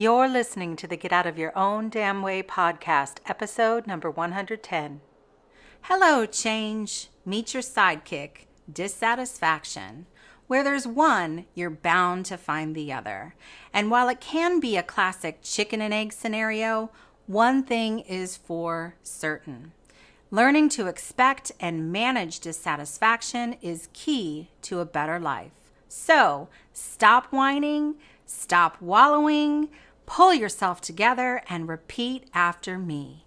You're listening to the Get Out of Your Own Damn Way podcast, episode number 110. Hello, change. Meet your sidekick, Dissatisfaction. Where there's one, you're bound to find the other. And while it can be a classic chicken and egg scenario, one thing is for certain. Learning to expect and manage dissatisfaction is key to a better life. So, stop whining, stop wallowing, pull yourself together, and repeat after me.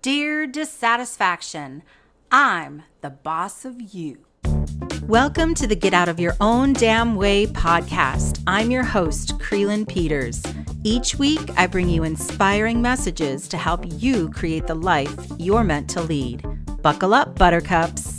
Dear Dissatisfaction, I'm the boss of you. Welcome to the Get Out of Your Own Damn Way podcast. I'm your host, Krylyn Peters. Each week, I bring you inspiring messages to help you create the life you're meant to lead. Buckle up, buttercups.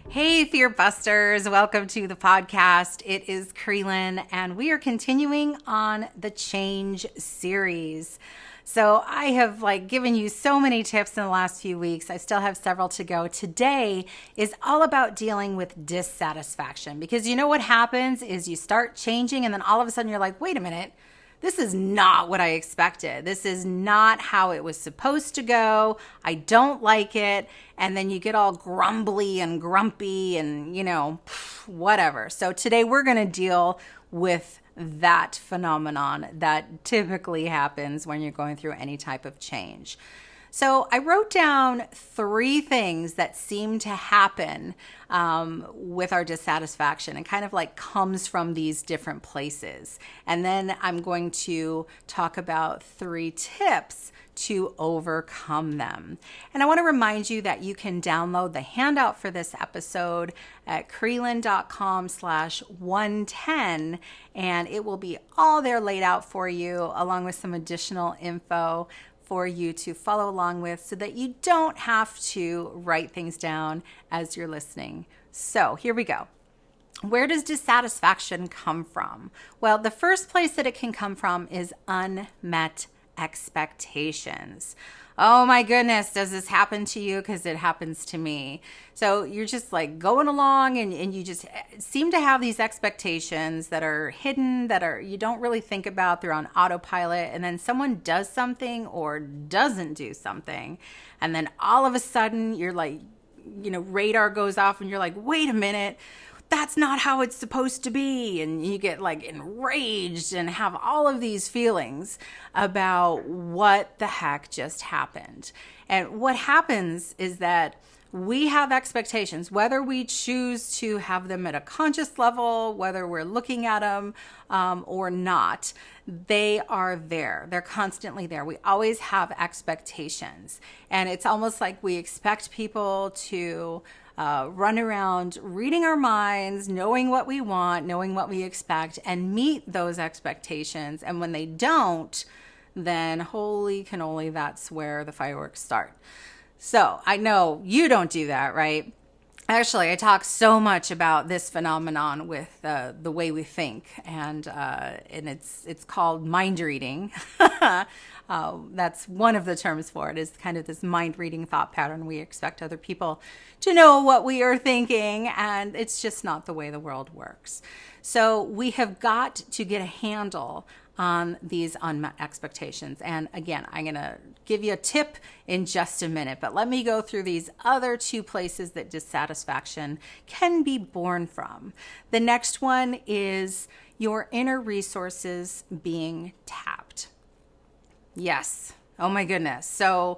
Hey, Fear Busters. Welcome to the podcast. It is Krylyn, and we are continuing on the Change series. So I have given you so many tips in the last few weeks. I still have several to go. Today is all about dealing with dissatisfaction, because you know what happens is you start changing and then all of a sudden you're like, wait a minute, this is not what I expected. This is not how it was supposed to go. I don't like it. And then you get all grumbly and grumpy and, whatever. So today we're going to deal with that phenomenon that typically happens when you're going through any type of change. So I wrote down 3 things that seem to happen with our dissatisfaction and kind of comes from these different places. And then I'm going to talk about 3 tips to overcome them. And I want to remind you that you can download the handout for this episode at krylyn.com/110, and it will be all there laid out for you, along with some additional info for you to follow along with so that you don't have to write things down as you're listening. So here we go. Where does dissatisfaction come from? Well, the first place that it can come from is unmet expectations. Oh my goodness, does this happen to you? Because it happens to me. So you're just going along and you just seem to have these expectations that are hidden, you don't really think about. They're on autopilot, and then someone does something or doesn't do something, and then all of a sudden you're radar goes off and you're like, wait a minute, that's not how it's supposed to be. And you get enraged and have all of these feelings about what the heck just happened. And what happens is that we have expectations, whether we choose to have them at a conscious level, whether we're looking at them or not. They are there. They're constantly there. We always have expectations. And it's almost like we expect people to run around reading our minds, knowing what we want, knowing what we expect, and meet those expectations. And when they don't, then holy cannoli, that's where the fireworks start. So I know you don't do that, right? Actually, I talk so much about this phenomenon with the way we think, and it's called mind reading. That's one of the terms for it, is kind of this mind reading thought pattern. We expect other people to know what we are thinking, and it's just not the way the world works. So we have got to get a handle on these unmet expectations. And again, I'm going to give you a tip in just a minute, but let me go through these other 2 places that dissatisfaction can be born from. The next one is your inner resources being tapped. Yes. Oh my goodness. So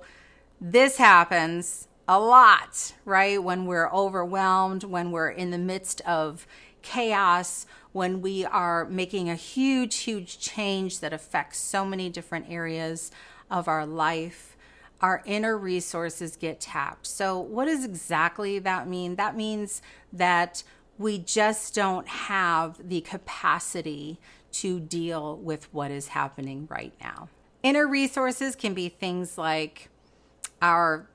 this happens a lot, right? When we're overwhelmed, when we're in the midst of chaos, when we are making a huge change that affects so many different areas of our life, our inner resources get tapped. So what does exactly that mean? That means that we just don't have the capacity to deal with what is happening right now. Inner resources can be things like our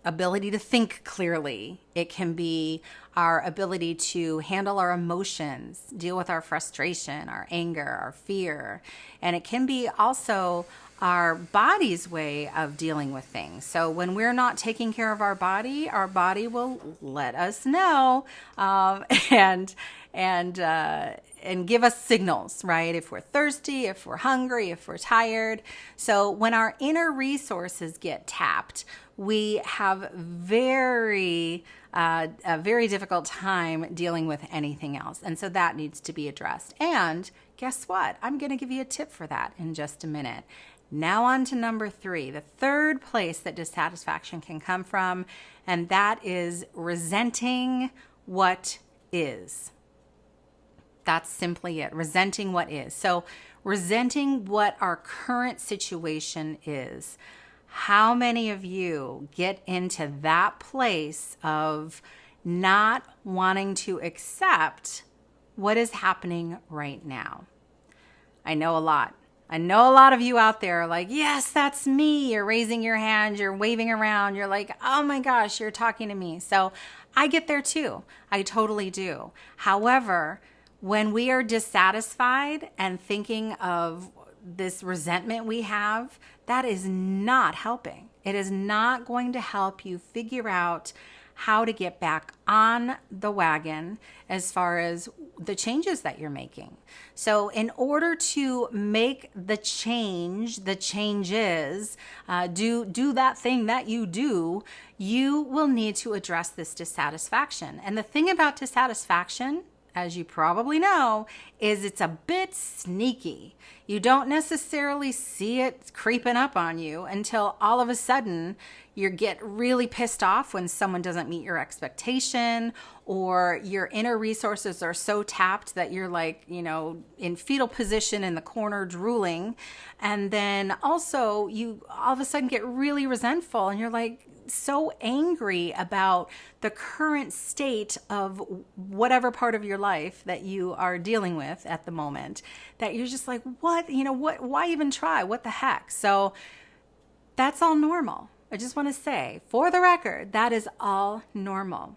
ability to think clearly. It can be our ability to handle our emotions, deal with our frustration, our anger, our fear. And it can be also our body's way of dealing with things. So when we're not taking care of our body will let us know. And and give us signals, right? If we're thirsty, if we're hungry, if we're tired. So when our inner resources get tapped, we have a very difficult time dealing with anything else. And so that needs to be addressed. And guess what? I'm going to give you a tip for that in just a minute. Now on to number 3, the third place that dissatisfaction can come from, and that is resenting what is. That's simply it, resenting what is. So resenting what our current situation is. How many of you get into that place of not wanting to accept what is happening right now? I know a lot. I know a lot of you out there are like, yes, that's me. You're raising your hand, you're waving around. You're like, oh my gosh, you're talking to me. So I get there too. I totally do. However, when we are dissatisfied and thinking of this resentment we have, that is not helping. It is not going to help you figure out how to get back on the wagon as far as the changes that you're making. So in order to make the changes, do that thing that you do, you will need to address this dissatisfaction. And the thing about dissatisfaction, as you probably know, is it's a bit sneaky. You don't necessarily see it creeping up on you until all of a sudden you get really pissed off when someone doesn't meet your expectation, or your inner resources are so tapped that you're like, in fetal position in the corner drooling. And then also you all of a sudden get really resentful and you're like, so angry about the current state of whatever part of your life that you are dealing with at the moment, that you're just like, what, why even try? What the heck? So that's all normal. I just want to say, for the record, that is all normal.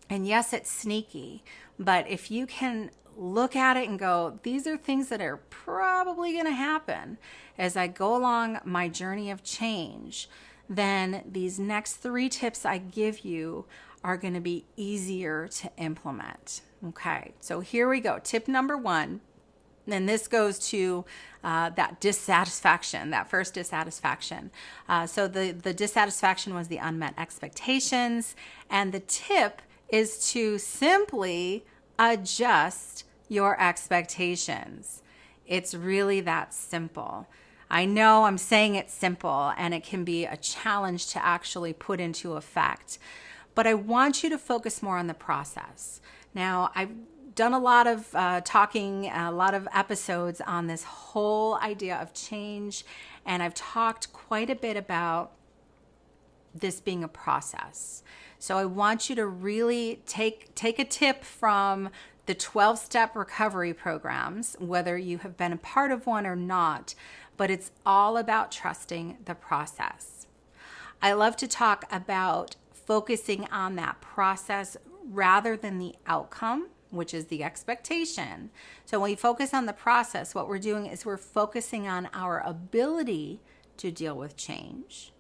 And yes, it's sneaky, but if you can look at it and go, these are things that are probably going to happen as I go along my journey of change, then these next 3 tips I give you are going to be easier to implement. Okay, so here we go. Tip number 1, and this goes to that dissatisfaction, that first dissatisfaction. So the dissatisfaction was the unmet expectations, and the tip is to simply adjust your expectations. It's really that simple. I know I'm saying it's simple and it can be a challenge to actually put into effect, but I want you to focus more on the process. Now, I've done a lot of talking, a lot of episodes on this whole idea of change, and I've talked quite a bit about this being a process. So I want you to really take a tip from the 12-step recovery programs, whether you have been a part of one or not, but it's all about trusting the process. I love to talk about focusing on that process rather than the outcome, which is the expectation. So when we focus on the process, what we're doing is we're focusing on our ability to deal with change,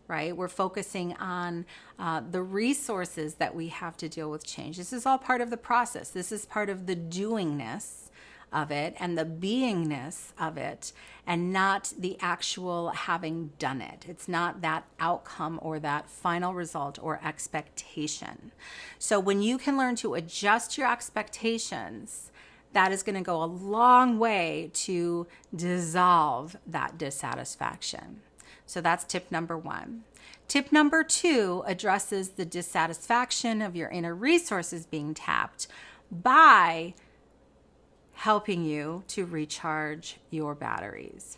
right? We're focusing on the resources that we have to deal with change. This is all part of the process. This is part of the doingness of it and the beingness of it, and not the actual having done it. It's not that outcome or that final result or expectation. So when you can learn to adjust your expectations, that is going to go a long way to dissolve that dissatisfaction. So that's tip number 1. Tip number 2 addresses the dissatisfaction of your inner resources being tapped by helping you to recharge your batteries.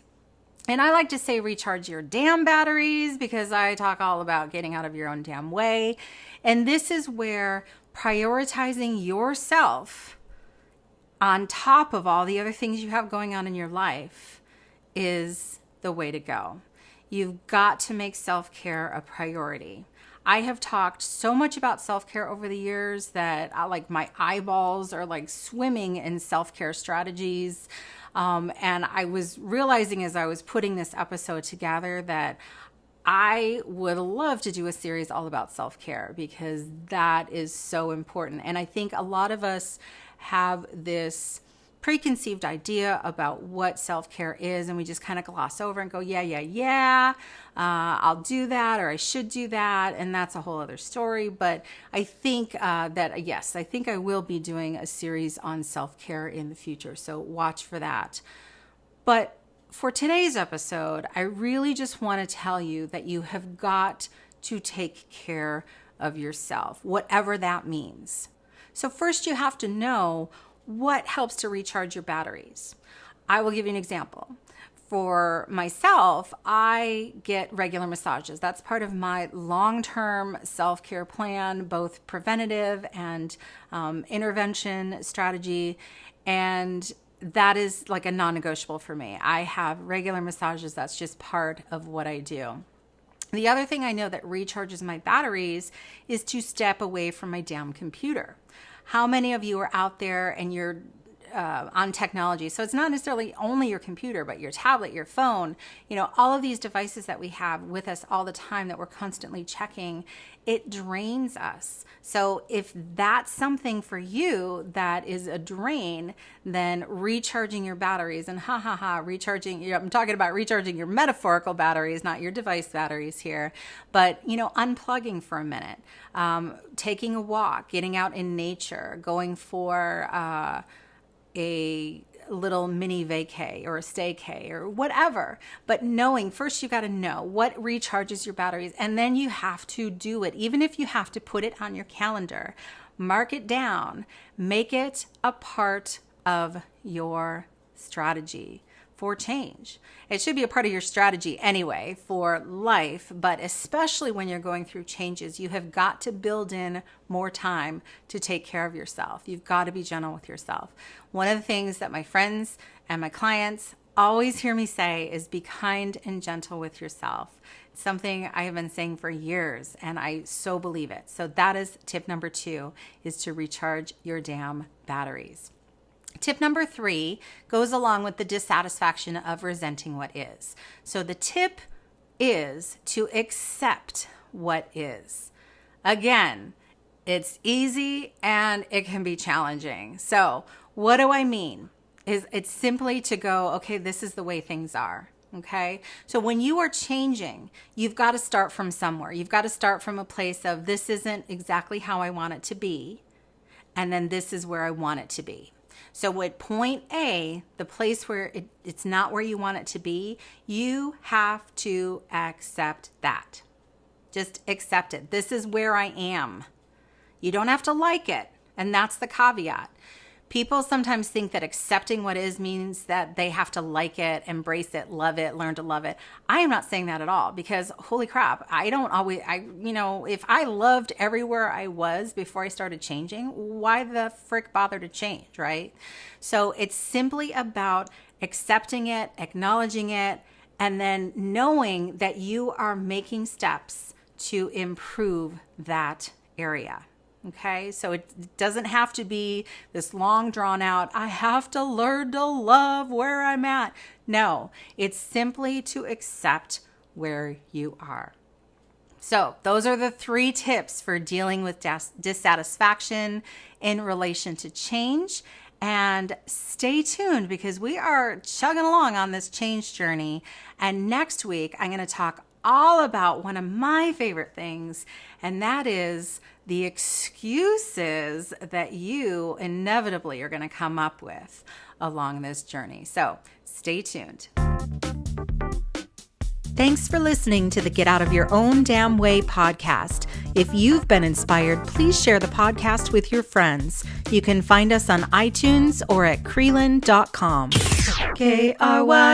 And I like to say recharge your damn batteries, because I talk all about getting out of your own damn way. And this is where prioritizing yourself on top of all the other things you have going on in your life is the way to go. You've got to make self-care a priority. I have talked so much about self-care over the years that my eyeballs are like swimming in self-care strategies. And I was realizing as I was putting this episode together that I would love to do a series all about self-care, because that is so important. And I think a lot of us have this preconceived idea about what self-care is, and we just kind of gloss over and go, yeah, I'll do that, or I should do that, and that's a whole other story. But I think yes, I think I will be doing a series on self-care in the future, so watch for that. But for today's episode, I really just want to tell you that you have got to take care of yourself, whatever that means. So first you have to know what helps to recharge your batteries. I will give you an example. For myself, I get regular massages. That's part of my long-term self-care plan, both preventative and intervention strategy. And that is like a non-negotiable for me. I have regular massages. That's just part of what I do. The other thing I know that recharges my batteries is to step away from my damn computer. How many of you are out there and you're on technology? So it's not necessarily only your computer, but your tablet, your phone, all of these devices that we have with us all the time that we're constantly checking, it drains us. So if that's something for you that is a drain, then recharging your batteries and recharging, I'm talking about recharging your metaphorical batteries, not your device batteries here, but, unplugging for a minute, taking a walk, getting out in nature, going for a little mini vacay or a staycay or whatever. But knowing, first you got to know what recharges your batteries, and then you have to do it. Even if you have to put it on your calendar, mark it down, make it a part of your strategy for change. It should be a part of your strategy anyway for life, but especially when you're going through changes, you have got to build in more time to take care of yourself. You've got to be gentle with yourself. One of the things that my friends and my clients always hear me say is be kind and gentle with yourself. It's something I have been saying for years, and I so believe it. So that is tip number 2, is to recharge your damn batteries. Tip number 3 goes along with the dissatisfaction of resenting what is. So the tip is to accept what is. Again, it's easy and it can be challenging. So what do I mean? It's simply to go, okay, this is the way things are. Okay. So when you are changing, you've got to start from somewhere. You've got to start from a place of this isn't exactly how I want it to be. And then this is where I want it to be. So at point A, the place where it's not where you want it to be, you have to accept that. Just accept it. This is where I am. You don't have to like it. And that's the caveat. People sometimes think that accepting what is means that they have to like it, embrace it, love it, learn to love it. I am not saying that at all, because holy crap, if I loved everywhere I was before I started changing, why the frick bother to change, right? So it's simply about accepting it, acknowledging it, and then knowing that you are making steps to improve that area. Okay, so it doesn't have to be this long drawn out, I have to learn to love where I'm at. No, it's simply to accept where you are. So those are the 3 tips for dealing with dissatisfaction in relation to change. And stay tuned, because we are chugging along on this change journey. And next week, I'm going to talk all about one of my favorite things, and that is the excuses that you inevitably are going to come up with along this journey. So stay tuned. Thanks for listening to the Get Out of Your Own Damn Way podcast. If you've been inspired, please share the podcast with your friends. You can find us on iTunes or at Krylyn.com. KRYLYN.com.